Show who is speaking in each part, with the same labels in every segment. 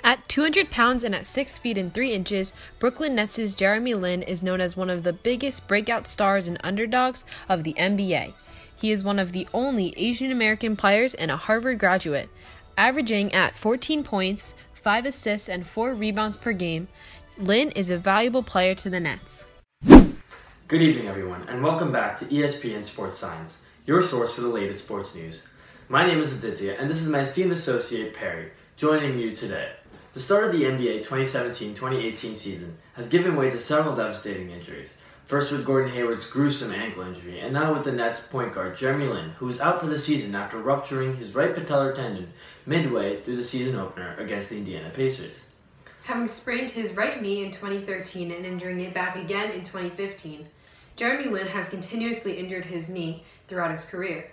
Speaker 1: At 200 pounds and at 6 feet and 3 inches, Brooklyn Nets' Jeremy Lin is known as one of the biggest breakout stars and underdogs of the NBA. He is one of the only Asian American players and a Harvard graduate. Averaging at 14 points, 5 assists, and 4 rebounds per game, Lin is a valuable player to the Nets.
Speaker 2: Good evening, everyone, and welcome back to ESPN Sports Science, your source for the latest sports news. My name is Aditya, and this is my esteemed associate Perry, joining you today. The start of the NBA 2017-2018 season has given way to several devastating injuries. First with Gordon Hayward's gruesome ankle injury, and now with the Nets point guard Jeremy Lin, who is out for the season after rupturing his right patellar tendon midway through the season opener against the Indiana Pacers.
Speaker 1: Having sprained his right knee in 2013 and injuring it back again in 2015, Jeremy Lin has continuously injured his knee throughout his career.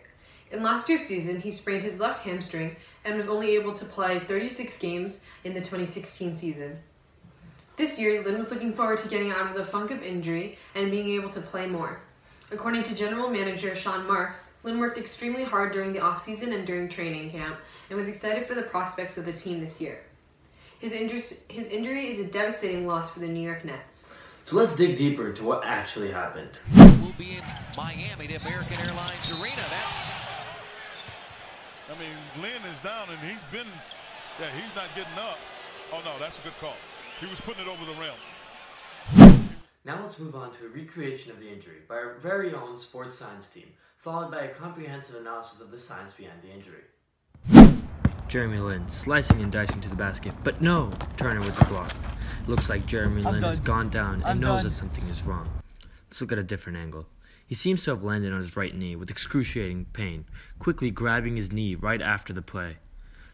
Speaker 1: In last year's season, he sprained his left hamstring and was only able to play 36 games in the 2016 season. This year, Lin was looking forward to getting out of the funk of injury and being able to play more. According to general manager Sean Marks, Lin worked extremely hard during the offseason and during training camp and was excited for the prospects of the team this year. His injury is a devastating loss for the New York Nets.
Speaker 2: So let's dig deeper into what actually happened.
Speaker 3: We'll be in Miami, the American Airlines Arena.
Speaker 4: Lin is down and he's not getting up. Oh no, that's a good call. He was putting it over the rim.
Speaker 2: Now let's move on to a recreation of the injury by our very own sports science team, followed by a comprehensive analysis of the science behind the injury. Jeremy Lin slicing and dicing to the basket, but no! Turner with the block. Looks like Jeremy Lin has gone down and knows that something is wrong. Let's look at a different angle. He seems to have landed on his right knee with excruciating pain, quickly grabbing his knee right after the play.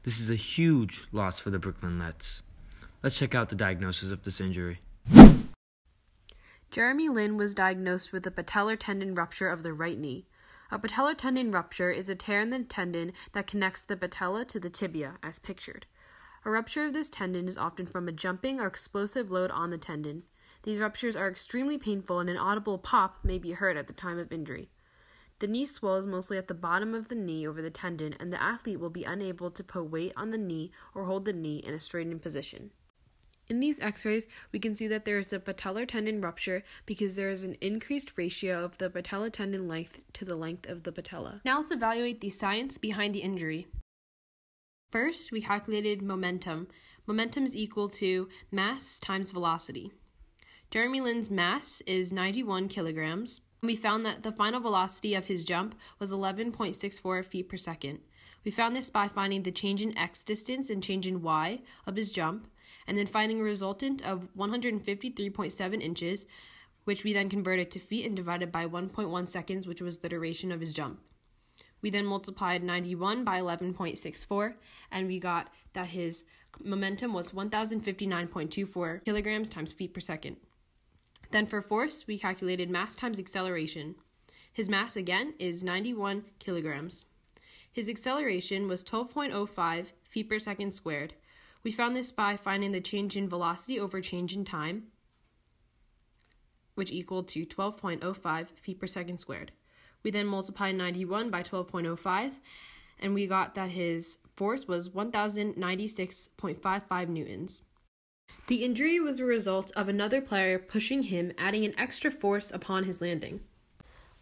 Speaker 2: This is a huge loss for the Brooklyn Nets. Let's check out the diagnosis of this injury.
Speaker 1: Jeremy Lin was diagnosed with a patellar tendon rupture of the right knee. A patellar tendon rupture is a tear in the tendon that connects the patella to the tibia, as pictured. A rupture of this tendon is often from a jumping or explosive load on the tendon. These ruptures are extremely painful and an audible pop may be heard at the time of injury. The knee swells mostly at the bottom of the knee over the tendon, and the athlete will be unable to put weight on the knee or hold the knee in a straightened position. In these x-rays, we can see that there is a patellar tendon rupture because there is an increased ratio of the patellar tendon length to the length of the patella. Now let's evaluate the science behind the injury. First, we calculated momentum. Momentum is equal to mass times velocity. Jeremy Lin's mass is 91 kilograms. We found that the final velocity of his jump was 11.64 feet per second. We found this by finding the change in x distance and change in y of his jump, and then finding a resultant of 153.7 inches, which we then converted to feet and divided by 1.1 seconds, which was the duration of his jump. We then multiplied 91 by 11.64, and we got that his momentum was 1,059.24 kilograms times feet per second. Then for force, we calculated mass times acceleration. His mass, again, is 91 kilograms. His acceleration was 12.05 feet per second squared. We found this by finding the change in velocity over change in time, which equaled to 12.05 feet per second squared. We then multiplied 91 by 12.05, and we got that his force was 1,096.55 newtons. The injury was a result of another player pushing him, adding an extra force upon his landing.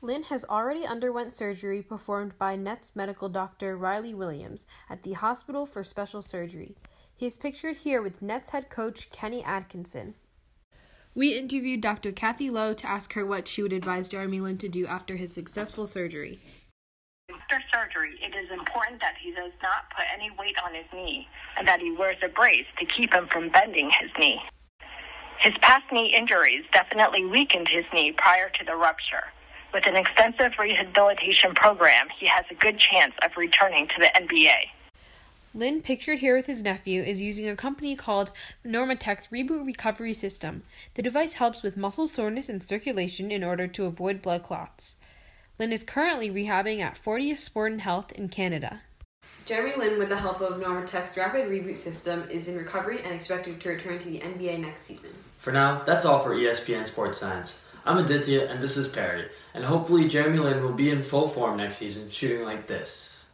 Speaker 1: Lin has already underwent surgery performed by Nets medical doctor Riley Williams at the Hospital for Special Surgery. He is pictured here with Nets head coach Kenny Atkinson. We interviewed Dr. Kathy Lowe to ask her what she would advise Jeremy Lin to do after his successful surgery.
Speaker 5: After surgery, it is important that he does not put any weight on his knee and that he wears a brace to keep him from bending his knee. His past knee injuries definitely weakened his knee prior to the rupture. With an extensive rehabilitation program, he has a good chance of returning to the NBA.
Speaker 1: Lin, pictured here with his nephew, is using a company called Normatec's Reboot Recovery System. The device helps with muscle soreness and circulation in order to avoid blood clots. Lin is currently rehabbing at 40th Sport and Health in Canada. Jeremy Lin, with the help of Normatec's Rapid Reboot System, is in recovery and expected to return to the NBA next season.
Speaker 2: For now, that's all for ESPN Sports Science. I'm Aditya, and this is Perry, and hopefully Jeremy Lin will be in full form next season, shooting like this.